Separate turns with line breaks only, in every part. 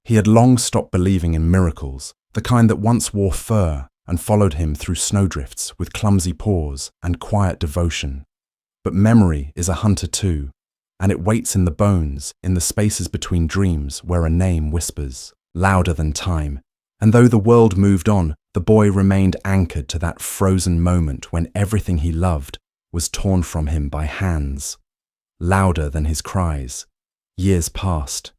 He had long stopped believing in miracles, the kind that once wore fur and followed him through snowdrifts with clumsy paws and quiet devotion. But memory is a hunter too, and it waits in the bones, in the spaces between dreams where a name whispers, louder than time. And though the world moved on, the boy remained anchored to that frozen moment when everything he loved was torn from him by hands. Louder than his cries. Years passed.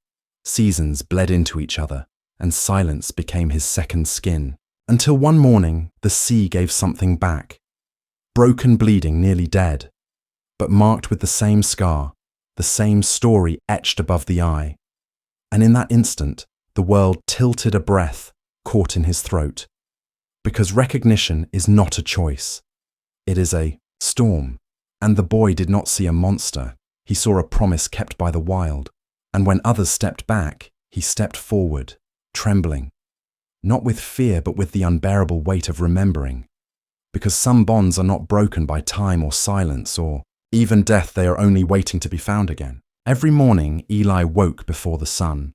Seasons bled into each other, and silence became his second skin. Until one morning, the sea gave something back. Broken, bleeding, nearly dead, but marked with the same scar, the same story etched above the eye. And in that instant, the world tilted a breath caught in his throat. Because recognition is not a choice. It is a storm. And the boy did not see a monster. He saw a promise kept by the wild. And when others stepped back, he stepped forward, trembling. Not with fear, but with the unbearable weight of remembering. Because some bonds are not broken by time or silence or even death, they are only waiting to be found again. Every morning, Eli woke before the sun.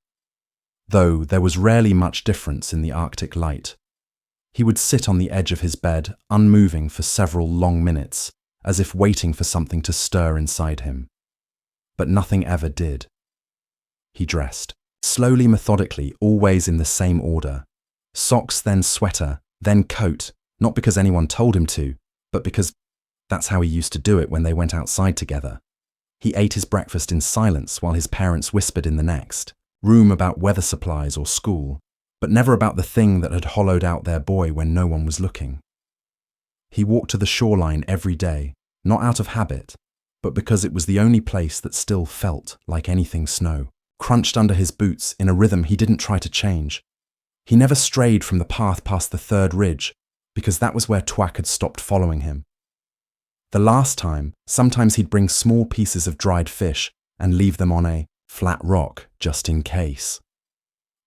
Though there was rarely much difference in the Arctic light. He would sit on the edge of his bed, unmoving for several long minutes, as if waiting for something to stir inside him. But nothing ever did. He dressed, slowly, methodically, always in the same order. Socks, then sweater, then coat, not because anyone told him to, but because that's how he used to do it when they went outside together. He ate his breakfast in silence while his parents whispered in the next room about weather supplies or school, but never about the thing that had hollowed out their boy when no one was looking. He walked to the shoreline every day, not out of habit, but because it was the only place that still felt like anything snow, crunched under his boots in a rhythm he didn't try to change. He never strayed from the path past the third ridge, because that was where Twack had stopped following him. The last time, sometimes he'd bring small pieces of dried fish and leave them on a flat rock just in case.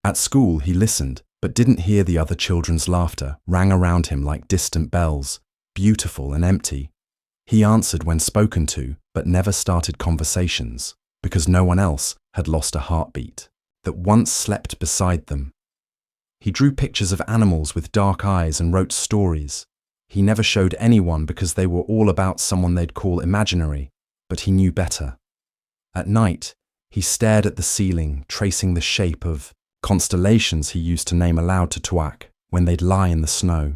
At school, he listened, but didn't hear the other children's laughter rang around him like distant bells, beautiful and empty. He answered when spoken to, but never started conversations, because no one else had lost a heartbeat that once slept beside them. He drew pictures of animals with dark eyes and wrote stories. He never showed anyone because they were all about someone they'd call imaginary, but he knew better. At night, he stared at the ceiling, tracing the shape of constellations he used to name aloud to Twack when they'd lie in the snow.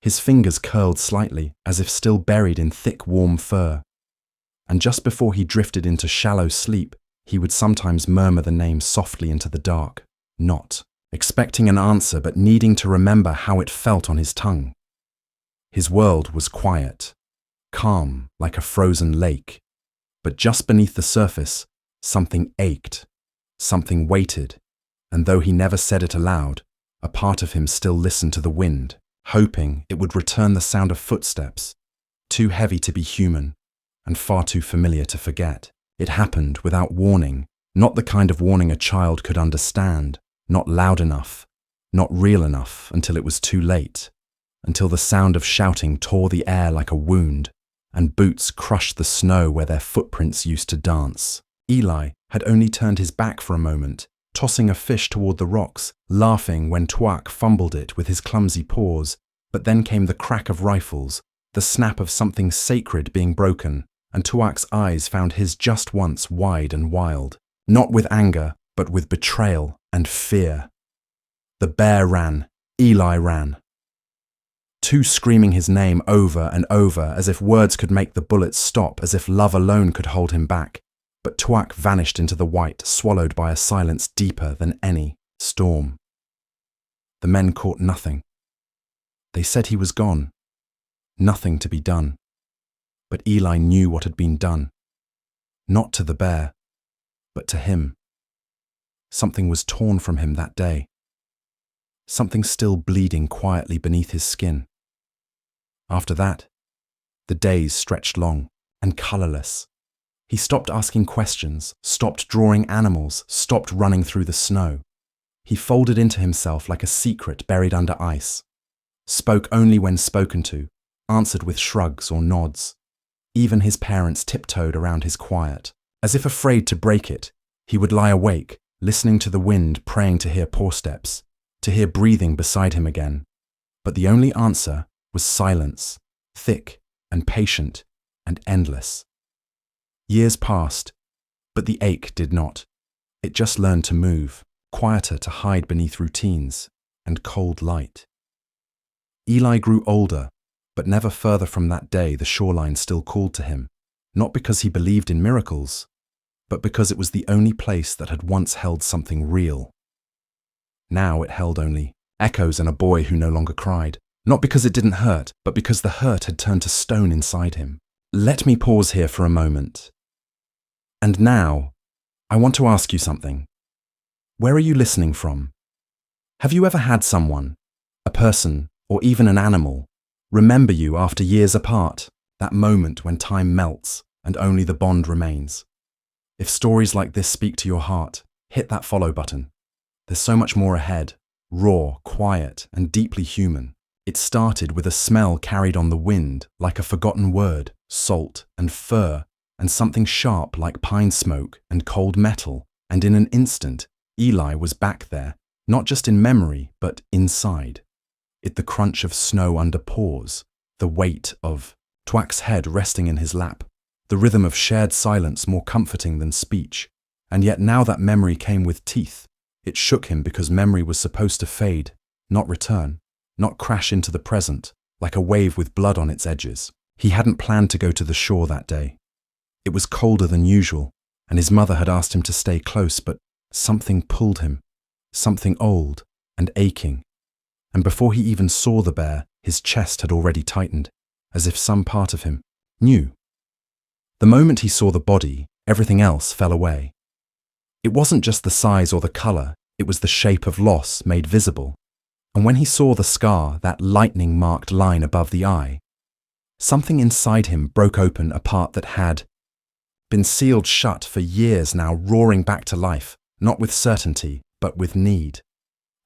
His fingers curled slightly, as if still buried in thick, warm fur. And just before he drifted into shallow sleep, he would sometimes murmur the name softly into the dark, not expecting an answer but needing to remember how it felt on his tongue. His world was quiet, calm like a frozen lake, but just beneath the surface, something ached, something waited, and though he never said it aloud, a part of him still listened to the wind, hoping it would return the sound of footsteps, too heavy to be human and far too familiar to forget. It happened without warning, not the kind of warning a child could understand, not loud enough, not real enough until it was too late, until the sound of shouting tore the air like a wound, and boots crushed the snow where their footprints used to dance. Eli had only turned his back for a moment, tossing a fish toward the rocks, laughing when Twack fumbled it with his clumsy paws, but then came the crack of rifles, the snap of something sacred being broken, and Twack's eyes found his just once wide and wild, not with anger, but with betrayal and fear. The bear ran, Eli ran. Two screaming his name over and over as if words could make the bullets stop, as if love alone could hold him back. But Twack vanished into the white, swallowed by a silence deeper than any storm. The men caught nothing. They said he was gone. Nothing to be done. But Eli knew what had been done. Not to the bear, but to him. Something was torn from him that day. Something still bleeding quietly beneath his skin. After that, the days stretched long and colourless. He stopped asking questions, stopped drawing animals, stopped running through the snow. He folded into himself like a secret buried under ice. Spoke only when spoken to, answered with shrugs or nods. Even his parents tiptoed around his quiet. As if afraid to break it, he would lie awake, listening to the wind, praying to hear paw steps, to hear breathing beside him again. But the only answer was silence, thick and patient and endless. Years passed, but the ache did not. It just learned to move, quieter to hide beneath routines and cold light. Eli grew older, but never further from that day the shoreline still called to him, not because he believed in miracles, but because it was the only place that had once held something real. Now it held only echoes and a boy who no longer cried, not because it didn't hurt, but because the hurt had turned to stone inside him. Let me pause here for a moment. And now, I want to ask you something. Where are you listening from? Have you ever had someone, a person, or even an animal, remember you after years apart, that moment when time melts and only the bond remains? If stories like this speak to your heart, hit that follow button. There's so much more ahead, raw, quiet, and deeply human. It started with a smell carried on the wind, like a forgotten word, salt and fur, and something sharp like pine smoke and cold metal, and in an instant, Eli was back there, not just in memory, but inside. The crunch of snow under paws, the weight of Twack's head resting in his lap, the rhythm of shared silence more comforting than speech. And yet now that memory came with teeth. It shook him because memory was supposed to fade, not return, not crash into the present, like a wave with blood on its edges. He hadn't planned to go to the shore that day. It was colder than usual, and his mother had asked him to stay close, but something pulled him, something old and aching. And before he even saw the bear, his chest had already tightened, as if some part of him knew. The moment he saw the body, everything else fell away. It wasn't just the size or the color, it was the shape of loss made visible. And when he saw the scar, that lightning-marked line above the eye, something inside him broke open a part that had been sealed shut for years now, roaring back to life, not with certainty, but with need.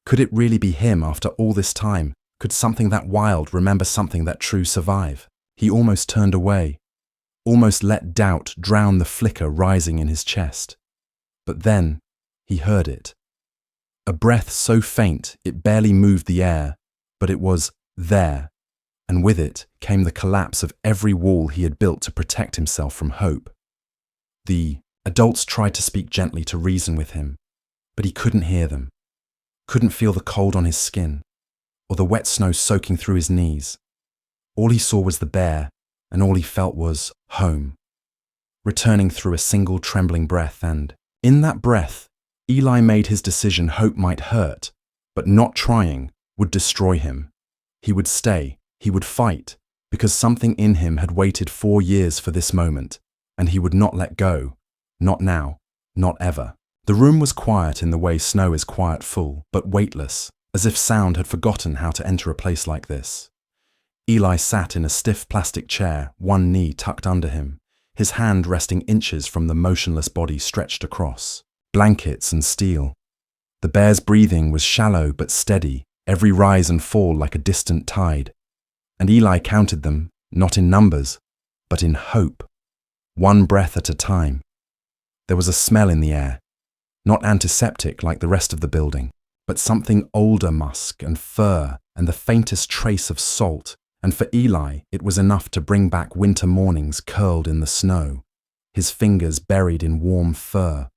Could it really be him after all this time? Could something that wild remember something that true survive? He almost turned away, almost let doubt drown the flicker rising in his chest. But then he heard it. A breath so faint it barely moved the air, but it was there, and with it came the collapse of every wall he had built to protect himself from hope. The adults tried to speak gently to reason with him, but he couldn't hear them. Couldn't feel the cold on his skin, or the wet snow soaking through his knees. All he saw was the bear, and all he felt was home, returning through a single trembling breath, and in that breath, Eli made his decision. Hope might hurt, but not trying would destroy him. He would stay, he would fight, because something in him had waited 4 years for this moment, and he would not let go, not now, not ever. The room was quiet in the way snow is quiet full, but weightless, as if sound had forgotten how to enter a place like this. Eli sat in a stiff plastic chair, one knee tucked under him, his hand resting inches from the motionless body stretched across. Blankets and steel. The bear's breathing was shallow but steady, every rise and fall like a distant tide. And Eli counted them, not in numbers, but in hope, one breath at a time. There was a smell in the air, not antiseptic like the rest of the building, but something older, musk and fur and the faintest trace of salt, and for Eli it was enough to bring back winter mornings curled in the snow, his fingers buried in warm fur.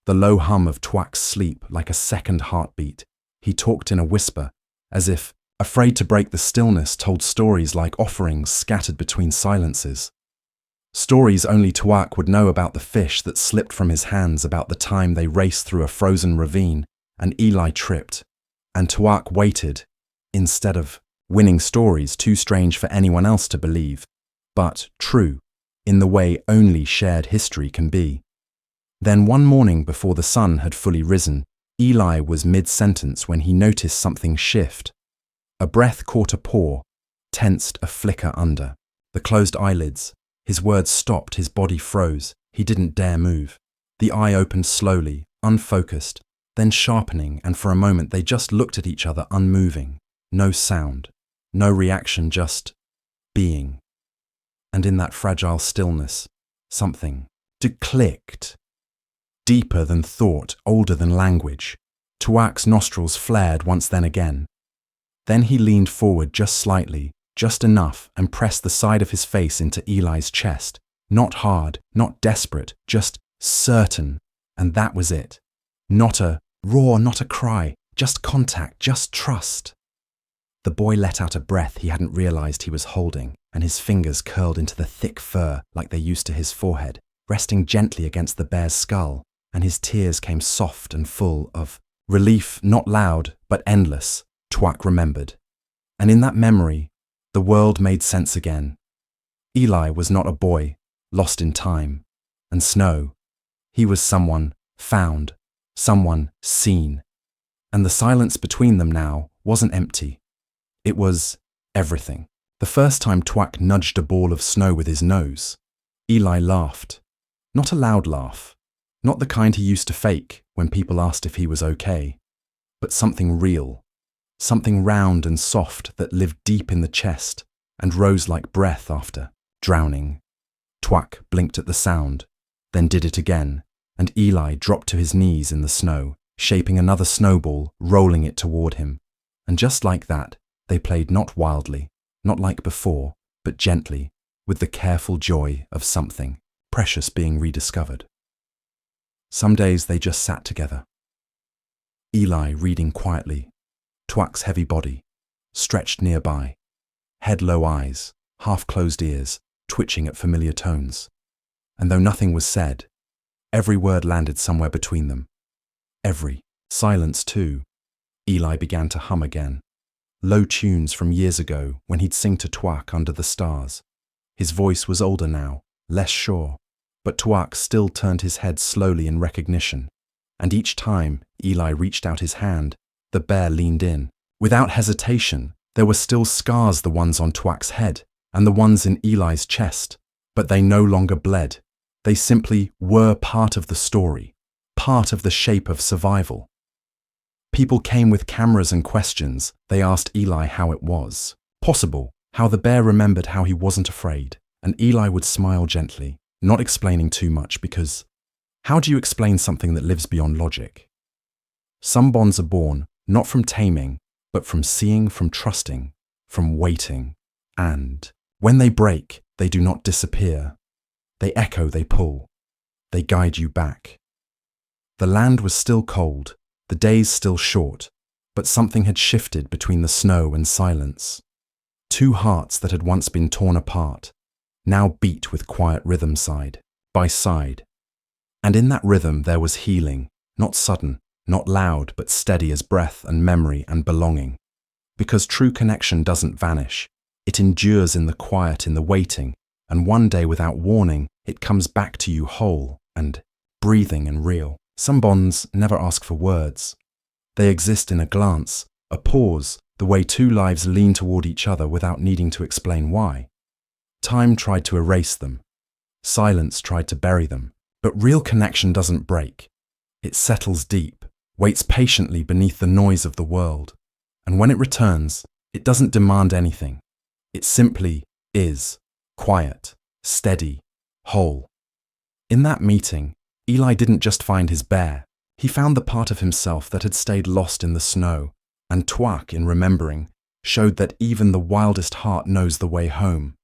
The low hum of Twack's sleep like a second heartbeat. He talked in a whisper, as if, afraid to break the stillness, told stories like offerings scattered between silences. Stories only Twack would know about the fish that slipped from his hands, about the time they raced through a frozen ravine, and Eli tripped, and Twack waited, instead of winning stories too strange for anyone else to believe, but true, in the way only shared history can be. Then one morning before the sun had fully risen, Eli was mid-sentence when he noticed something shift. A breath caught a paw, tensed a flicker under. The closed eyelids. His words stopped, his body froze. He didn't dare move. The eye opened slowly, unfocused, then sharpening, and for a moment they just looked at each other unmoving. No sound, no reaction, just being. And in that fragile stillness, something clicked. deeper than thought, older than language. Tuak's nostrils flared once then again. Then he leaned forward just slightly, just enough, and pressed the side of his face into Eli's chest. Not hard, not desperate, just certain. And that was it. Not a roar, not a cry, just contact, just trust. The boy let out a breath he hadn't realized he was holding, and his fingers curled into the thick fur like they used to his forehead, resting gently against the bear's skull, and his tears came soft and full of relief, not loud, but endless, Tuak remembered. And in that memory, the world made sense again. Eli was not a boy, lost in time and snow. He was someone found, someone seen. And the silence between them now wasn't empty. It was everything. The first time Tuak nudged a ball of snow with his nose, Eli laughed. Not a loud laugh, not the kind he used to fake when people asked if he was okay, but something real, something round and soft that lived deep in the chest and rose like breath after drowning. Tuak blinked at the sound, then did it again, and Eli dropped to his knees in the snow, shaping another snowball, rolling it toward him. And just like that, they played not wildly, not like before, but gently, with the careful joy of something precious being rediscovered. Some days they just sat together. Eli reading quietly, Tuak's heavy body, stretched nearby, head-low eyes, half-closed ears, twitching at familiar tones. And though nothing was said, every word landed somewhere between them. Every silence too. Eli began to hum again. Low tunes from years ago when he'd sing to Tuak under the stars. His voice was older now, less sure, but Tuak still turned his head slowly in recognition. And each time Eli reached out his hand, the bear leaned in. Without hesitation, there were still scars, the ones on Tuak's head and the ones in Eli's chest, but they no longer bled. They simply were part of the story, part of the shape of survival. People came with cameras and questions. They asked Eli how it was possible, how the bear remembered how he wasn't afraid, and Eli would smile gently, not explaining too much, because how do you explain something that lives beyond logic? Some bonds are born not from taming, but from seeing, from trusting, from waiting. And when they break, they do not disappear. They echo, they pull, they guide you back. The land was still cold, the days still short, but something had shifted between the snow and silence. Two hearts that had once been torn apart, now beat with quiet rhythm side by side. And in that rhythm there was healing, not sudden, not loud, but steady as breath and memory and belonging. Because true connection doesn't vanish. It endures in the quiet, in the waiting, and one day without warning, it comes back to you whole and breathing and real. Some bonds never ask for words. They exist in a glance, a pause, the way two lives lean toward each other without needing to explain why. Time tried to erase them. Silence tried to bury them. But real connection doesn't break. It settles deep, waits patiently beneath the noise of the world. And when it returns, it doesn't demand anything. It simply is, quiet, steady, whole. In that meeting, Eli didn't just find his bear. He found the part of himself that had stayed lost in the snow, and Tuak, in remembering, showed that even the wildest heart knows the way home.